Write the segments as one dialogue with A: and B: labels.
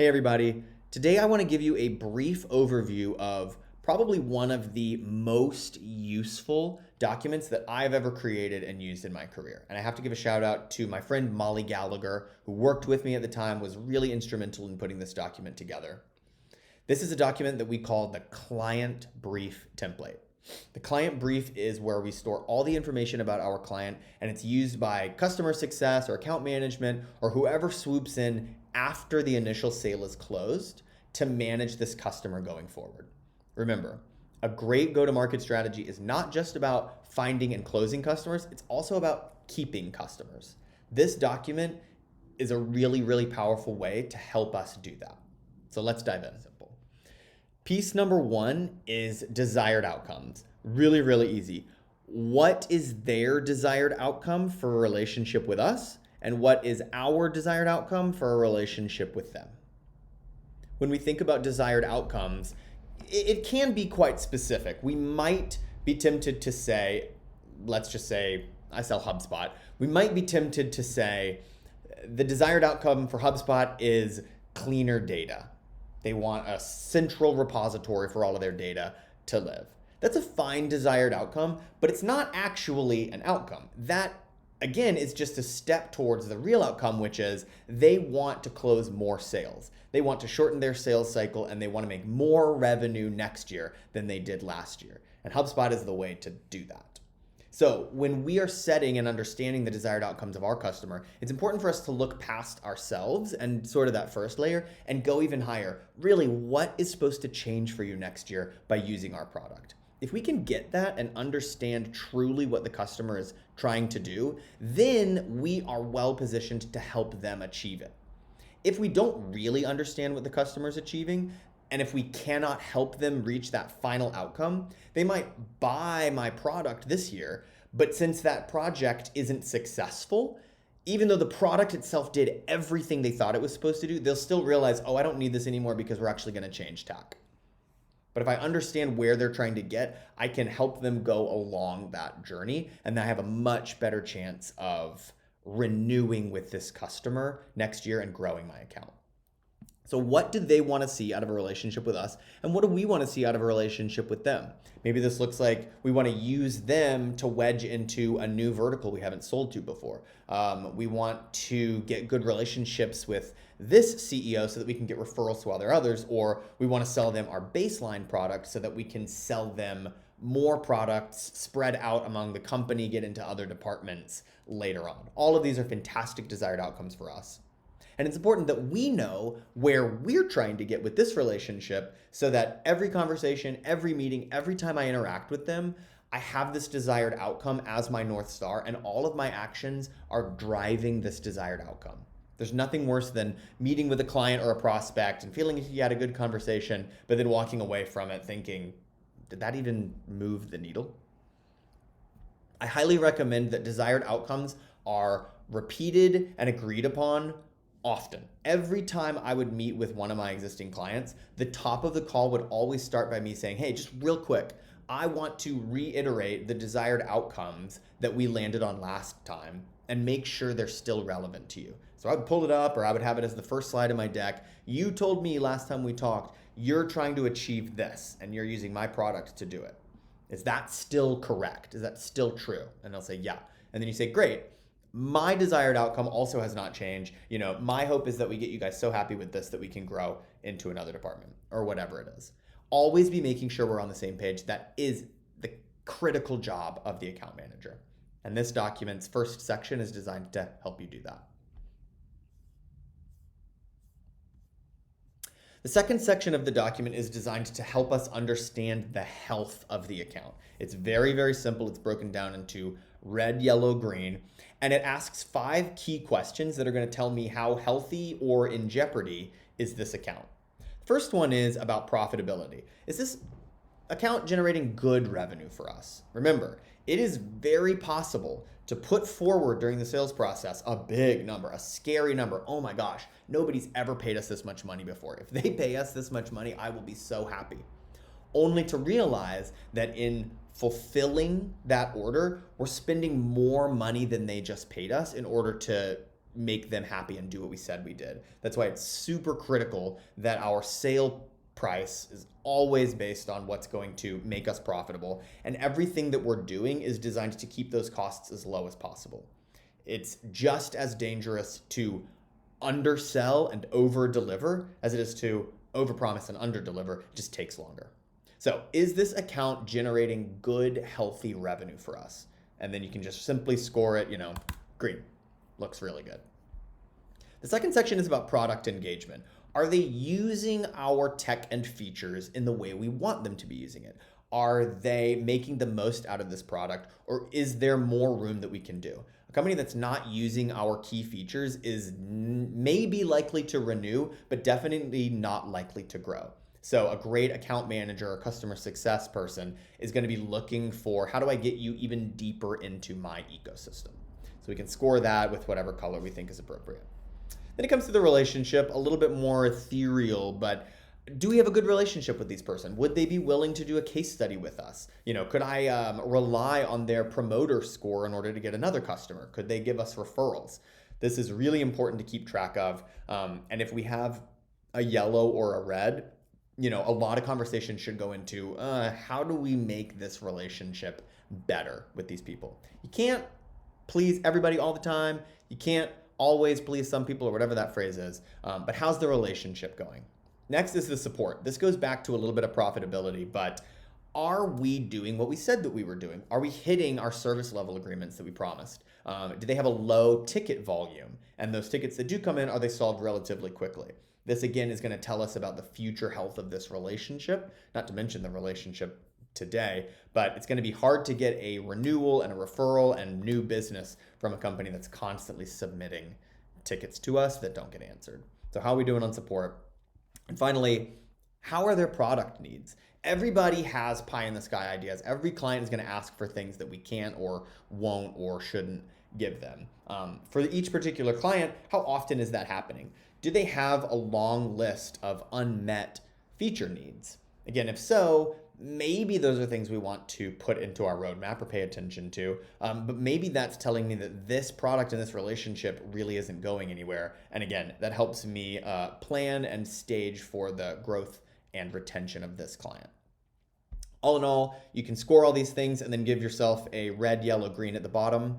A: Hey everybody, today I want to give you a brief overview of probably one of the most useful documents that I've ever created and used in my career. And I have to give a shout out to my friend Molly Gallagher, who worked with me at the time, was really instrumental in putting this document together. This is a document that we call the client brief template. The client brief is where we store all the information about our client, and it's used by customer success or account management or whoever swoops in after the initial sale is closed to manage this customer going forward. Remember, a great go-to-market strategy is not just about finding and closing customers, it's also about keeping customers. This document is a really, really powerful way to help us do that. So let's dive in. Simple. Piece number one is desired outcomes. Really, really easy. What is their desired outcome for a relationship with us? And what is our desired outcome for a relationship with them? When we think about desired outcomes, it can be quite specific. We might be tempted to say, let's just say I sell HubSpot. We might be tempted to say the desired outcome for HubSpot is cleaner data. They want a central repository for all of their data to live. That's a fine desired outcome, but it's not actually an outcome. That, again, is just a step towards the real outcome, which is they want to close more sales. They want to shorten their sales cycle, and they want to make more revenue next year than they did last year. And HubSpot is the way to do that. So when we are setting and understanding the desired outcomes of our customer, it's important for us to look past ourselves and sort of that first layer and go even higher. Really, what is supposed to change for you next year by using our product? If we can get that and understand truly what the customer is trying to do, then we are well positioned to help them achieve it. If we don't really understand what the customer is achieving, and if we cannot help them reach that final outcome, they might buy my product this year, but since that project isn't successful, even though the product itself did everything they thought it was supposed to do, they'll still realize, oh, I don't need this anymore because we're actually going to change tack. But if I understand where they're trying to get, I can help them go along that journey, and I have a much better chance of renewing with this customer next year and growing my account. So what do they want to see out of a relationship with us? And what do we want to see out of a relationship with them? Maybe this looks like we want to use them to wedge into a new vertical we haven't sold to before. We want to get good relationships with this CEO so that we can get referrals to other others, or we want to sell them our baseline product so that we can sell them more products spread out among the company, get into other departments later on. All of these are fantastic desired outcomes for us. And it's important that we know where we're trying to get with this relationship so that every conversation, every meeting, every time I interact with them, I have this desired outcome as my North Star, and all of my actions are driving this desired outcome. There's nothing worse than meeting with a client or a prospect and feeling you had a good conversation, but then walking away from it thinking, did that even move the needle? I highly recommend that desired outcomes are repeated and agreed upon often. Every time I would meet with one of my existing clients, the top of the call would always start by me saying, hey, just real quick, I want to reiterate the desired outcomes that we landed on last time and make sure they're still relevant to you. So I would pull it up, or I would have it as the first slide in my deck. You told me last time we talked, you're trying to achieve this and you're using my product to do it. Is that still correct? Is that still true? And they'll say, yeah. And then you say, great. My desired outcome also has not changed. My hope is that we get you guys so happy with this that we can grow into another department or whatever it is. Always be making sure we're on the same page. That is the critical job of the account manager. And this document's first section is designed to help you do that. The second section of the document is designed to help us understand the health of the account. It's very, very simple. It's broken down into red, yellow, green, and it asks 5 key questions that are going to tell me how healthy or in jeopardy is this account. First one is about profitability. Is this account generating good revenue for us? Remember, it is very possible to put forward during the sales process a big number, a scary number. Oh my gosh, nobody's ever paid us this much money before. If they pay us this much money, I will be so happy. Only to realize that in fulfilling that order, we're spending more money than they just paid us in order to make them happy and do what we said we did. That's why it's super critical that our sale price is always based on what's going to make us profitable. And everything that we're doing is designed to keep those costs as low as possible. It's just as dangerous to undersell and over deliver as it is to overpromise and underdeliver. It just takes longer. So is this account generating good, healthy revenue for us? And then you can just simply score it, green. Looks really good. The second section is about product engagement. Are they using our tech and features in the way we want them to be using it? Are they making the most out of this product, or is there more room that we can do? A company that's not using our key features is maybe likely to renew, but definitely not likely to grow. So a great account manager or customer success person is going to be looking for, how do I get you even deeper into my ecosystem? So we can score that with whatever color we think is appropriate. Then it comes to the relationship, a little bit more ethereal, but do we have a good relationship with these person? Would they be willing to do a case study with us? Could I rely on their promoter score in order to get another customer? Could they give us referrals? This is really important to keep track of. And if we have a yellow or a red, a lot of conversation should go into how do we make this relationship better with these people? You can't please everybody all the time. You can't always please some people, or whatever that phrase is. But how's the relationship going? Next is the support. This goes back to a little bit of profitability, but are we doing what we said that we were doing? Are we hitting our service level agreements that we promised? Do they have a low ticket volume? And those tickets that do come in, are they solved relatively quickly? This again is going to tell us about the future health of this relationship, not to mention the relationship today, but it's going to be hard to get a renewal and a referral and new business from a company that's constantly submitting tickets to us that don't get answered. So how are we doing on support? And finally, how are their product needs? Everybody has pie in the sky ideas. Every client is going to ask for things that we can't or won't or shouldn't give them. For each particular client, how often is that happening? Do they have a long list of unmet feature needs? Again, if so, maybe those are things we want to put into our roadmap or pay attention to. But maybe that's telling me that this product and this relationship really isn't going anywhere. And again, that helps me plan and stage for the growth and retention of this client. All in all, you can score all these things and then give yourself a red, yellow, green at the bottom.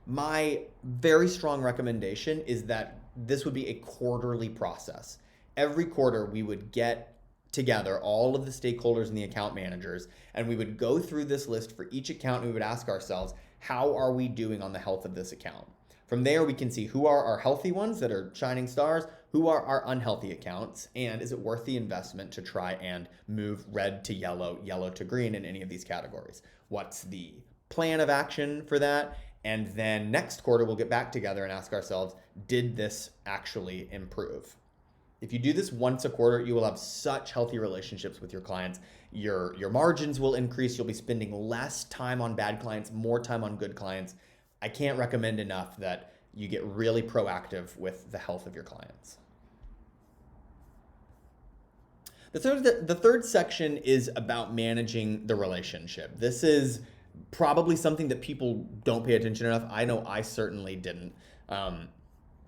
A: My very strong recommendation is that this would be a quarterly process. Every quarter, we would get together all of the stakeholders and the account managers, and we would go through this list for each account, and we would ask ourselves, how are we doing on the health of this account? From there, we can see who are our healthy ones that are shining stars, who are our unhealthy accounts, and is it worth the investment to try and move red to yellow, yellow to green in any of these categories? What's the plan of action for that? And then next quarter, we'll get back together and ask ourselves, did this actually improve? If you do this once a quarter, you will have such healthy relationships with your clients. Your margins will increase. You'll be spending less time on bad clients, more time on good clients. I can't recommend enough that you get really proactive with the health of your clients. The third section is about managing the relationship. This is probably something that people don't pay attention enough. I know I certainly didn't.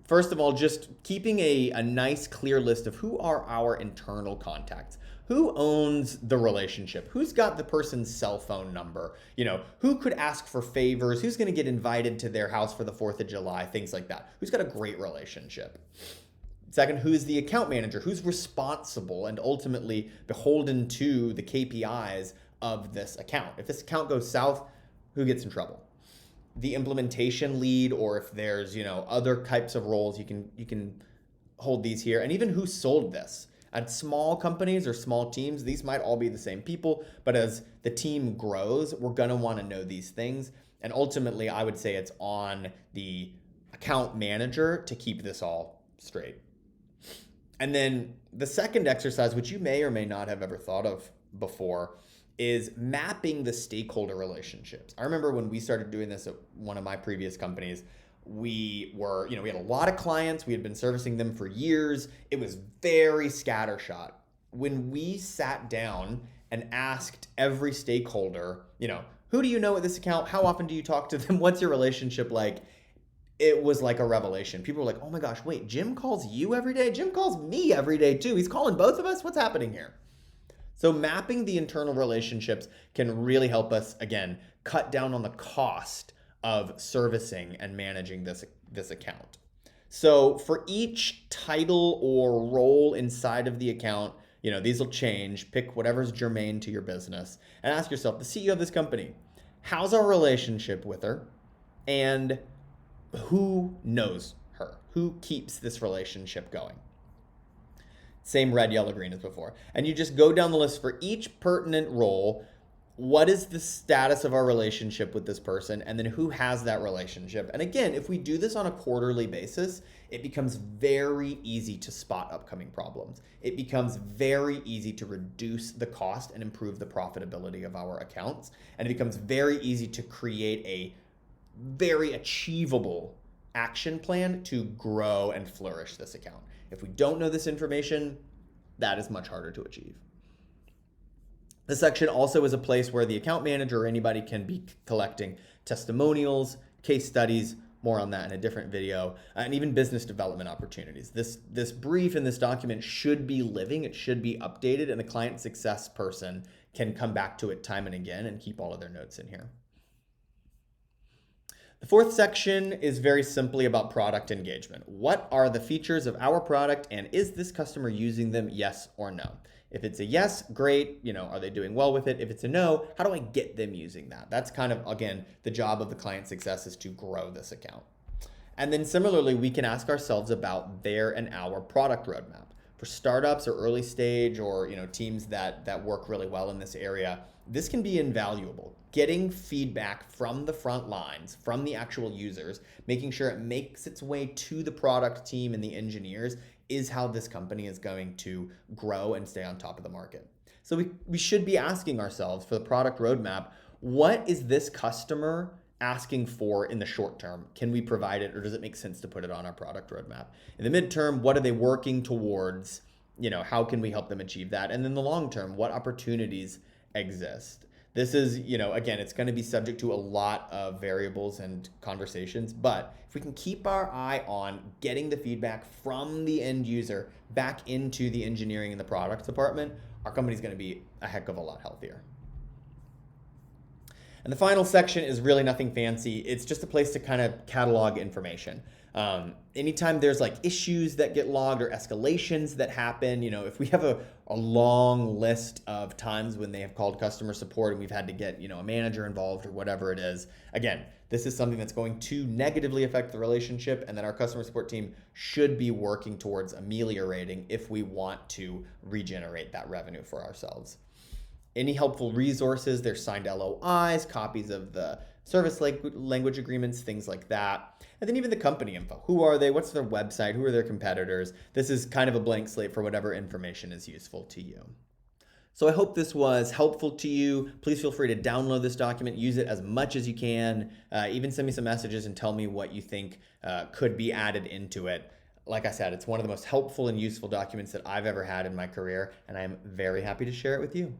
A: First of all, just keeping a nice, clear list of who are our internal contacts. Who owns the relationship? Who's got the person's cell phone number? Who could ask for favors? Who's going to get invited to their house for the 4th of July? Things like that. Who's got a great relationship? Second, who's the account manager? Who's responsible and ultimately beholden to the KPIs of this account? If this account goes south, who gets in trouble? The implementation lead, or if there's other types of roles, you can hold these here. And even who sold this. At small companies or small teams, these might all be the same people, but as the team grows, we're gonna want to know these things. And ultimately, I would say it's on the account manager to keep this all straight. And then the second exercise, which you may or may not have ever thought of before, is mapping the stakeholder relationships. I remember when we started doing this at one of my previous companies, we had a lot of clients. We had been servicing them for years. It was very scattershot. When we sat down and asked every stakeholder, who do you know at this account? How often do you talk to them? What's your relationship like? it was like a revelation. People were like, oh my gosh, wait, Jim calls you every day? Jim calls me every day too. He's calling both of us? What's happening here? So mapping the internal relationships can really help us, again, cut down on the cost of servicing and managing this account. So for each title or role inside of the account, these will change. Pick whatever's germane to your business and ask yourself, the CEO of this company, how's our relationship with her? And who knows her? Who keeps this relationship going? Same red, yellow, green as before. And you just go down the list for each pertinent role. What is the status of our relationship with this person? And then who has that relationship? And again, if we do this on a quarterly basis, it becomes very easy to spot upcoming problems. It becomes very easy to reduce the cost and improve the profitability of our accounts. And it becomes very easy to create a very achievable action plan to grow and flourish this account. If we don't know this information, that is much harder to achieve. This section also is a place where the account manager or anybody can be collecting testimonials, case studies, more on that in a different video, and even business development opportunities. This brief in this document should be living, it should be updated, and the client success person can come back to it time and again and keep all of their notes in here. The fourth section is very simply about product engagement. What are the features of our product, and is this customer using them, yes or no? If it's a yes, great, are they doing well with it? If it's a no, how do I get them using that? That's kind of, again, the job of the client success is to grow this account. And then similarly, we can ask ourselves about their and our product roadmap. For startups or early stage or teams that work really well in this area, this can be invaluable. Getting feedback from the front lines, from the actual users, making sure it makes its way to the product team and the engineers is how this company is going to grow and stay on top of the market. So we should be asking ourselves for the product roadmap, what is this customer asking for in the short term? Can we provide it, or does it make sense to put it on our product roadmap? In the midterm, what are they working towards? How can we help them achieve that? And then the long term, what opportunities exist? This is, again, it's going to be subject to a lot of variables and conversations, but if we can keep our eye on getting the feedback from the end user back into the engineering and the product department, our company's going to be a heck of a lot healthier. And the final section is really nothing fancy. It's just a place to kind of catalog information. Anytime there's like issues that get logged or escalations that happen, if we have a long list of times when they have called customer support and we've had to get, a manager involved or whatever it is, again, this is something that's going to negatively affect the relationship and that our customer support team should be working towards ameliorating if we want to regenerate that revenue for ourselves. Any helpful resources, there's signed LOIs, copies of the service language agreements, things like that. And then even the company info. Who are they? What's their website? Who are their competitors? This is kind of a blank slate for whatever information is useful to you. So I hope this was helpful to you. Please feel free to download this document, use it as much as you can. Even send me some messages and tell me what you think could be added into it. Like I said, it's one of the most helpful and useful documents that I've ever had in my career, and I am very happy to share it with you.